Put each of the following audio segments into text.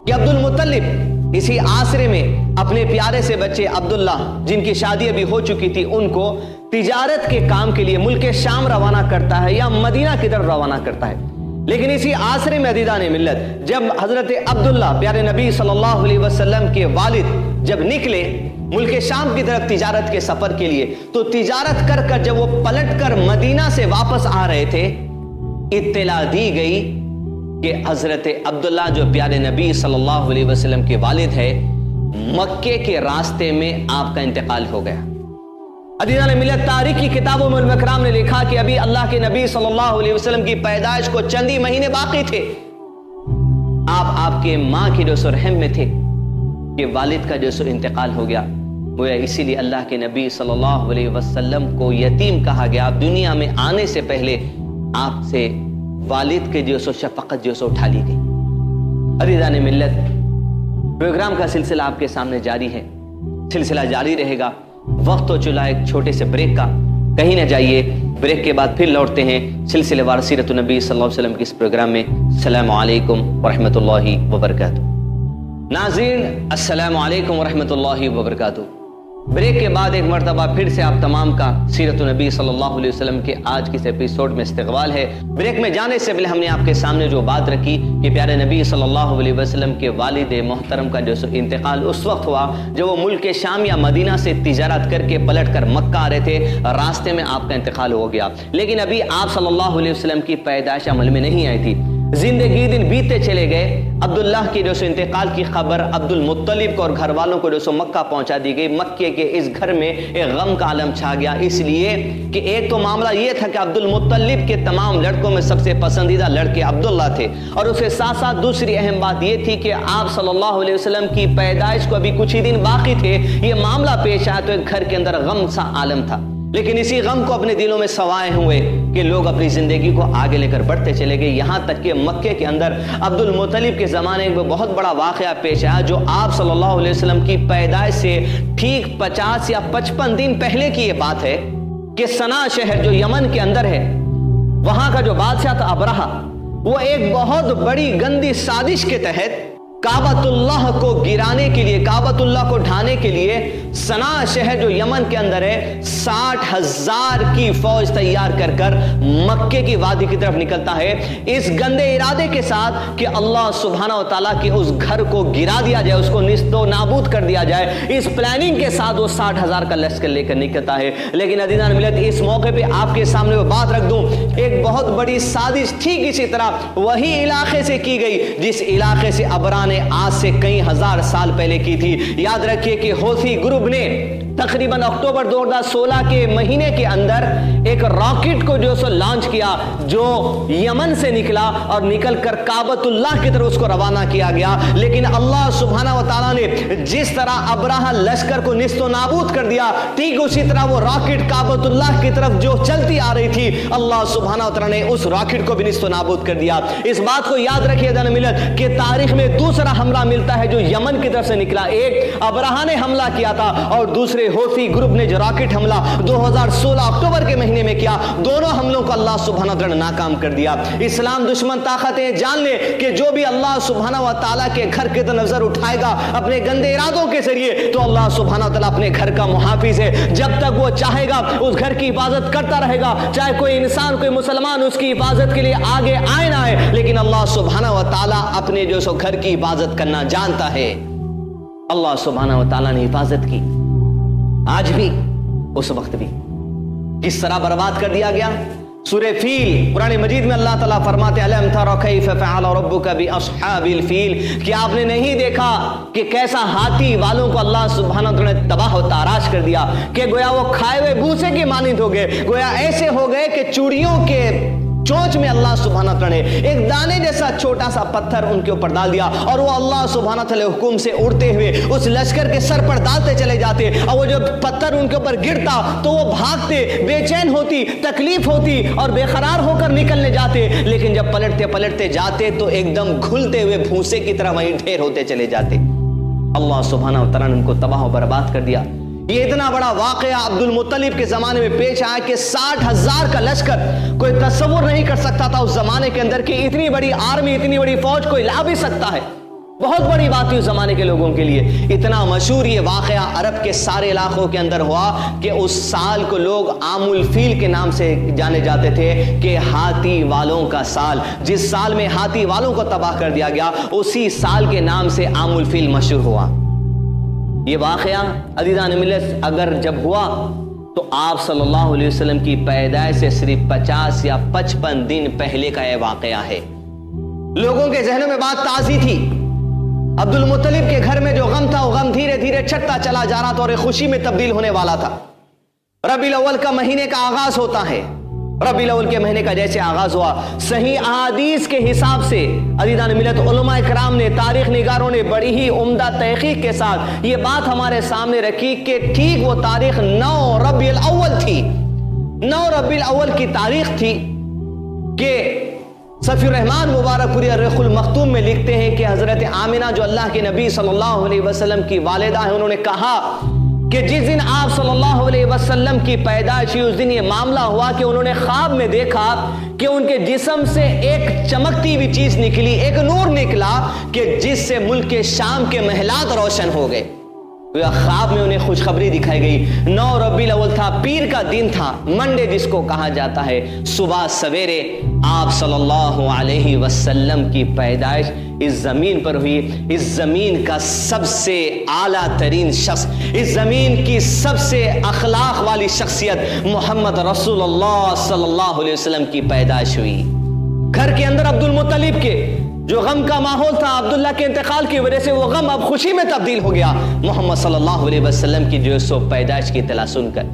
کہ عبد المطلب اسی آسرے میں اپنے پیارے سے بچے عبداللہ جن کی شادی ابھی ہو چکی تھی ان کو تجارت کے کام کے لیے ملک شام روانہ کرتا ہے یا مدینہ کی طرف روانہ کرتا ہے. لیکن اسی آسرے میں عزیزان ملت جب حضرت عبداللہ پیارے نبی صلی اللہ علیہ وسلم کے والد جب نکلے ملک شام کی طرف تجارت کے سفر کے لیے تو تجارت کر کر جب وہ پلٹ کر مدینہ سے واپس آ رہے تھے اطلاع دی گئی کہ حضرت عبداللہ جو پیارے نبی صلی اللہ علیہ وسلم کے والد ہے مکے کے راستے میں آپ کا انتقال ہو گیا. عزیزان ملت تاریخ کی کتابوں میں علماء کرام نے لکھا کہ ابھی اللہ کے نبی صلی اللہ علیہ وسلم کی پیدائش کو چند ہی مہینے باقی تھے. آپ کے ماں کی جو سو رحم میں تھے کہ والد کا جو سو انتقال ہو گیا. گویا اسی لیے اللہ کے نبی صلی اللہ علیہ وسلم کو یتیم کہا گیا. آپ دنیا میں آنے سے پہلے آپ سے والد کے جو سو شفقت جو سو اٹھا لی گئی. عزیزان ملت پروگرام کا سلسلہ آپ کے سامنے جاری ہے, سلسلہ جاری رہے گا. وقت تو چلا ایک چھوٹے سے بریک کا, کہیں نہ جائیے. بریک کے بعد پھر لوٹتے ہیں سلسلے وار سیرت النبی صلی اللہ علیہ وسلم کے اس پروگرام میں. السلام علیکم ورحمۃ اللہ وبرکاتہ. ناظرین السلام علیکم ورحمۃ اللہ وبرکاتہ. بریک کے بعد ایک مرتبہ پھر سے آپ تمام کا سیرت النبی صلی اللہ علیہ وسلم کے آج کے اس ایپیسوڈ میں استقبال ہے. بریک میں جانے سے پہلے ہم نے آپ کے سامنے جو بات رکھی کہ پیارے نبی صلی اللہ علیہ وسلم کے والد محترم کا جو انتقال اس وقت ہوا جب وہ ملک شام یا مدینہ سے تجارت کر کے پلٹ کر مکہ آ رہے تھے. راستے میں آپ کا انتقال ہو گیا, لیکن ابھی آپ صلی اللہ علیہ وسلم کی پیدائش عمل میں نہیں آئی تھی. زندگی دن بیتے چلے گئے. عبداللہ کے جو سو انتقال کی خبر عبد المطلب کو اور گھر والوں کو جو سو مکہ پہنچا دی گئی. مکے کے اس گھر میں ایک غم کا عالم چھا گیا, اس لیے کہ ایک تو معاملہ یہ تھا کہ عبد المطلب کے تمام لڑکوں میں سب سے پسندیدہ لڑکے عبداللہ تھے, اور اس کے ساتھ ساتھ دوسری اہم بات یہ تھی کہ آپ صلی اللہ علیہ وسلم کی پیدائش کو ابھی کچھ ہی دن باقی تھے. یہ معاملہ پیش آیا تو ایک گھر کے اندر غم سا عالم تھا. لیکن اسی غم کو اپنے دلوں میں سوائے ہوئے کہ لوگ اپنی زندگی کو آگے لے کر بڑھتے چلے گئے. یہاں تک کہ مکے کے اندر عبد المطلب کے زمانے میں بہت بڑا واقعہ پیش آیا جو آپ صلی اللہ علیہ وسلم کی پیدائش سے ٹھیک 50 یا 55 دن پہلے کی یہ بات ہے کہ صنعاء شہر جو یمن کے اندر ہے وہاں کا جو بادشاہ تھا ابرہہ, وہ ایک بہت بڑی گندی سازش کے تحت کعبۃ اللہ کو گرانے کے لیے, کعبۃ اللہ کو ڈھانے کے لیے صنعاء شہر جو یمن کے اندر ہے 60,000 کی فوج تیار کر کر مکے کی وادی کی طرف نکلتا ہے اس گندے ارادے کے ساتھ کہ اللہ سبحانہ و تعالیٰ کے اس گھر کو گرا دیا جائے, اس کو نیست و نابود کر دیا جائے. اس پلاننگ کے ساتھ وہ 60,000 کا لشکر لے کر نکلتا ہے. لیکن عزیزان ملت اس موقع پہ آپ کے سامنے وہ بات رکھ دوں, ایک بہت بڑی سازش ٹھیک اسی طرح وہی علاقے سے کی گئی جس علاقے سے ابرہہ نے آج سے کئی ہزار سال پہلے کی تھی. یاد رکھیے کہ حوثی گروپ نے تقریباً اکتوبر 2016 کے مہینے کے اندر ایک راکٹ کو جو سو لانچ کیا جو یمن سے نکلا اور نکل کر کعبۃ اللہ کی طرف اس کو روانہ کیا گیا. لیکن اللہ سبحانہ و تعالیٰ نے جس طرح ابرہہ لشکر کو نیست و نابود کر دیا ٹھیک اسی طرح وہ راکٹ کعبۃ اللہ کی طرف جو چلتی آ رہی تھی اللہ سبحانہ و تعالیٰ نے اس راکٹ کو بھی نیست و نابود کر دیا. اس بات کو یاد رکھیے جان ملت کہ تاریخ میں دوسرا حملہ ملتا ہے جو یمن کی طرف سے نکلا. ایک ابرہہ نے حملہ کیا تھا اور دوسرے حوثی گروپ نے جو راکٹ حملہ 2016 اکتوبر کے مہینے میں کیا, دونوں حملوں کو اللہ سبحانہ وتعالی نے ناکام کر دیا. اسلام دشمن طاقتیں جان لے کہ جو بھی اللہ سبحانہ وتعالی کے گھر کی طرف نظر اٹھائے گا اپنے گندے ارادوں کے ذریعے تو اللہ سبحانہ وتعالی اپنے گھر کا محافظ ہے. جب تک وہ چاہے گا اس گھر کی حفاظت کرتا رہے گا, چاہے کوئی انسان کوئی مسلمان اس کی حفاظت کے لیے آگے آئے نہ آئے, لیکن اللہ سبحانہ وتعالی اپنے جو سو گھر کی حفاظت کرنا جانتا ہے. اللہ سبحانہ وتعالی نے حفاظت کی, آج بھی اس وقت بھی کس طرح برباد کر دیا گیا. سورہ فیل قرآن مجید میں اللہ تعالیٰ فرماتے الم تر کیف فعل ربک باصحاب الفیل, کہ آپ نے نہیں دیکھا کہ کیسا ہاتھی والوں کو اللہ سبحانہ وتعالی نے تباہ و تاراش کر دیا کہ گویا وہ کھائے ہوئے بھوسے کے مانند ہو گئے, گویا ایسے ہو گئے کہ چوڑیوں کے چونچ میں اللہ سبحانہ تعالی نے ایک دانے جیسا چھوٹا سا پتھر ان کے اوپر ڈال دیا اور وہ اللہ سبحانہ تعالی حکم سے اڑتے ہوئے اس لشکر کے سر پر ڈالتے چلے جاتے, اور وہ جب پتھر ان کے اوپر گرتا تو وہ بھاگتے, بے چین ہوتی, تکلیف ہوتی اور بے قرار ہو کر نکلنے جاتے, لیکن جب پلٹتے جاتے تو ایک دم گھلتے ہوئے بھوسے کی طرح وہیں ڈھیر ہوتے چلے جاتے. اللہ سبحانہ تعالی نے ان کو تباہ و برباد کر دیا. یہ اتنا بڑا واقعہ عبد المطلب کے زمانے میں پیش آیا کہ 60,000 کا لشکر کوئی تصور نہیں کر سکتا تھا اس زمانے کے اندر کہ اتنی بڑی آرمی اتنی بڑی فوج کوئی لا بھی سکتا ہے. بہت بڑی بات تھی اس زمانے کے لوگوں کے لیے. اتنا مشہور یہ واقعہ عرب کے سارے علاقوں کے اندر ہوا کہ اس سال کو لوگ عام الفیل کے نام سے جانے جاتے تھے کہ ہاتھی والوں کا سال. جس سال میں ہاتھی والوں کو تباہ کر دیا گیا اسی سال کے نام سے عام الفیل مشہور ہوا. یہ واقعہ عزیزان ملت اگر جب ہوا تو آپ صلی اللہ علیہ وسلم کی پیدائش سے صرف 50 یا 55 دن پہلے کا یہ واقعہ ہے. لوگوں کے ذہنوں میں بات تازی تھی. عبد المطلب کے گھر میں جو غم تھا وہ غم دھیرے دھیرے چھٹتا چلا جا رہا تھا اور ایک خوشی میں تبدیل ہونے والا تھا. ربیع الاول کا مہینے کا آغاز ہوتا ہے. ربیع الاول کے مہینے کا جیسے آغاز ہوا صحیح احادیث کے حساب سے عزیزان ملت علماء کرام نے تاریخ نگاروں نے بڑی ہی عمدہ تحقیق کے ساتھ یہ بات ہمارے سامنے رکھی کہ ٹھیک وہ تاریخ 9 ربیع الاول تھی. 9 ربیع الاول کی تاریخ تھی کہ صفی الرحمن مبارک پوری الرخ المختوم میں لکھتے ہیں کہ حضرت آمنہ جو اللہ کے نبی صلی اللہ علیہ وسلم کی والدہ ہیں انہوں نے کہا کہ جس دن آپ صلی اللہ علیہ وسلم کی پیدائش ہوئی اس دن یہ معاملہ ہوا کہ انہوں نے خواب میں دیکھا کہ ان کے جسم سے ایک چمکتی ہوئی چیز نکلی, ایک نور نکلا کہ جس سے ملک شام کے محلات روشن ہو گئے. خواب میں انہیں خوشخبری دکھائی گئی. 9 ربیع الاول تھا, پیر کا دن تھا, منڈے جس کو کہا جاتا ہے. صبح سویرے آپ صلی اللہ علیہ وسلم کی پیدائش اس زمین پر ہوئی. اس زمین کا سب سے اعلیٰ ترین شخص, اس زمین کی سب سے اخلاق والی شخصیت محمد رسول اللہ صلی اللہ علیہ وسلم کی پیدائش ہوئی. گھر کے اندر عبد المطلب کے جو غم کا ماحول تھا عبداللہ کے انتقال کی وجہ سے وہ غم اب خوشی میں تبدیل ہو گیا. محمد صلی اللہ علیہ وسلم کی جو سو پیدائش کی اطلاع سن کر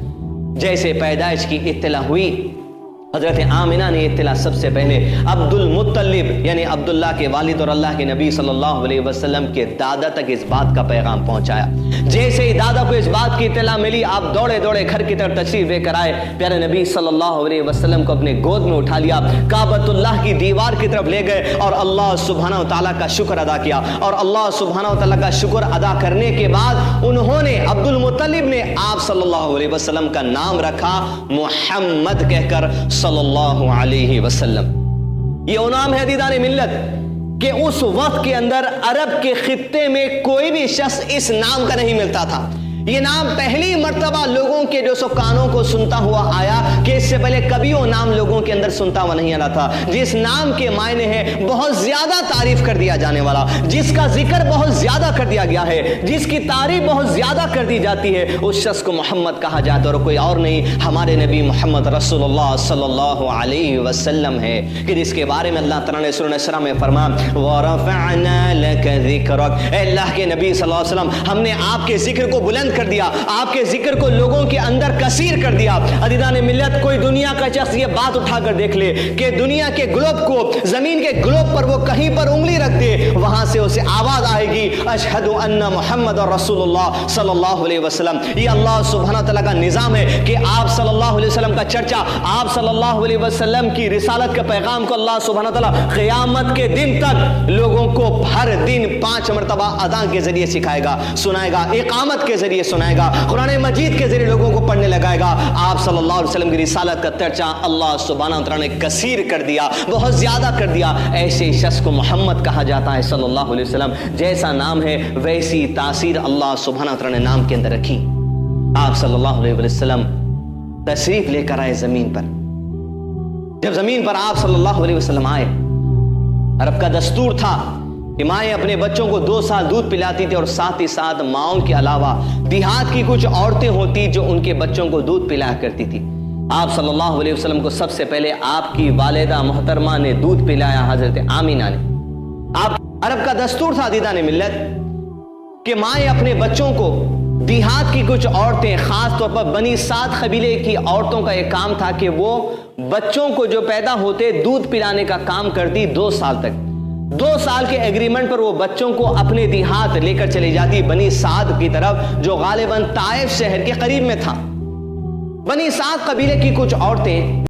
جیسے پیدائش کی اطلاع ہوئی حضرت آمنہ نے اطلاع سب سے پہلے عبد المطلب یعنی عبداللہ کے والد اور اللہ کے نبی صلی اللہ علیہ وسلم کے دادا تک اس بات کا پیغام پہنچایا. جیسے ہی دادا کو اس بات کی اطلاع ملی آپ دوڑے دوڑے گھر کی طرف تشریف لے کر آئے. پیارے نبی صلی اللہ علیہ وسلم کو اپنے گود میں اٹھا لیا, کعبۃ اللہ کی دیوار کی طرف لے گئے اور اللہ سبحانہ و تعالیٰ کا شکر ادا کیا. اور اللہ سبحانہ و تعالیٰ کا شکر ادا کرنے کے بعد انہوں نے عبد المطلب نے آپ صلی اللہ علیہ وسلم کا نام رکھا محمد کہہ کر صلی اللہ علیہ وسلم. یہ وہ نام ہے عزیزان ملت کہ اس وقت کے اندر عرب کے خطے میں کوئی بھی شخص اس نام کا نہیں ملتا تھا. یہ نام پہلی مرتبہ لوگوں کے جو سو کانوں کو سنتا ہوا آیا کہ اس سے پہلے کبھی وہ نام لوگوں کے اندر سنتا ہوا نہیں آنا تھا. جس نام کے معنی ہے بہت زیادہ تعریف کر دیا جانے والا, جس کا ذکر بہت زیادہ کر دیا گیا ہے, جس کی تعریف بہت زیادہ کر دی جاتی ہے, اس شخص کو محمد کہا جاتا ہے اور کوئی اور نہیں ہمارے نبی محمد رسول اللہ صلی اللہ علیہ وسلم ہے کہ جس کے بارے میں اللہ تعالیٰ نے سورہ اسراء میں فرمایا وَرَفَعْنَا لَكَ ذِكْرَكَ. اے اللہ کے نبی صلی اللہ علیہ وسلم ہم نے آپ کے ذکر کو بلند کر دیا, آپ کے ذکر کو لوگوں کے اندر کثیر کر دیا. عزیزان ملت کوئی دنیا کا شخص یہ بات اٹھا کر دیکھ لے کہ دنیا کے گلوب کو زمین کے گلوب پر وہ کہیں پر انگلی رکھ دے وہاں سے اسے آواز آئے گی اشہد ان محمد رسول اللہ صلی اللہ علیہ وسلم. یہ اللہ سبحانہ تعالیٰ کا نظام ہے کہ آپ صلی اللہ علیہ وسلم کا چرچا, آپ صلی اللہ علیہ وسلم کی رسالت کے پیغام کو اللہ سبحانہ تعالیٰ قیامت کے دن تک لوگوں کو ہر دن 5 مرتبہ اذان کے ذریعے سکھائے گا, سنائے گا, اقامت کے ذریعے سنائے گا, قرآن مجید کے ذریعے لوگوں کو پڑھنے لگائے گا. آپ صلی اللہ علیہ وسلم کی رسالت کا چرچا اللہ سبحانہ تعالیٰ نے کثیر کر دیا, بہت زیادہ کر دیا. ایسے شخص کو محمد کہا جاتا ہے صلی اللہ علیہ وسلم. جیسا نام ہے ویسی تاثیر اللہ سبحانہ تعالیٰ نے نام کے اندر رکھی. آپ صلی اللہ علیہ وسلم تشریف لے کر آئے زمین پر. جب زمین پر آپ صلی اللہ علیہ وسلم آئے, عرب کا دستور تھا کہ مائیں اپنے بچوں کو 2 سال دودھ پلاتی تھی اور ساتھ ہی ساتھ ماؤں کے علاوہ دیہات کی کچھ عورتیں ہوتی جو ان کے بچوں کو دودھ پلایا کرتی تھی. آپ صلی اللہ علیہ وسلم کو سب سے پہلے آپ کی والدہ محترمہ نے دودھ پلایا, حضرت آمینہ نے. آپ عرب کا دستور تھا عزیزان ملت کہ مائیں اپنے بچوں کو, دیہات کی کچھ عورتیں خاص طور پر بنی سعد قبیلے کی عورتوں کا ایک کام تھا کہ وہ بچوں کو جو پیدا ہوتے دودھ پلانے کا کام کرتی 2 سال تک. 2 سال کے ایگریمنٹ پر وہ بچوں کو اپنے دیہات لے کر چلی جاتی بنی سعد کی طرف جو غالباً طائف شہر کے قریب میں تھا. بنی سعد قبیلے کی کچھ عورتیں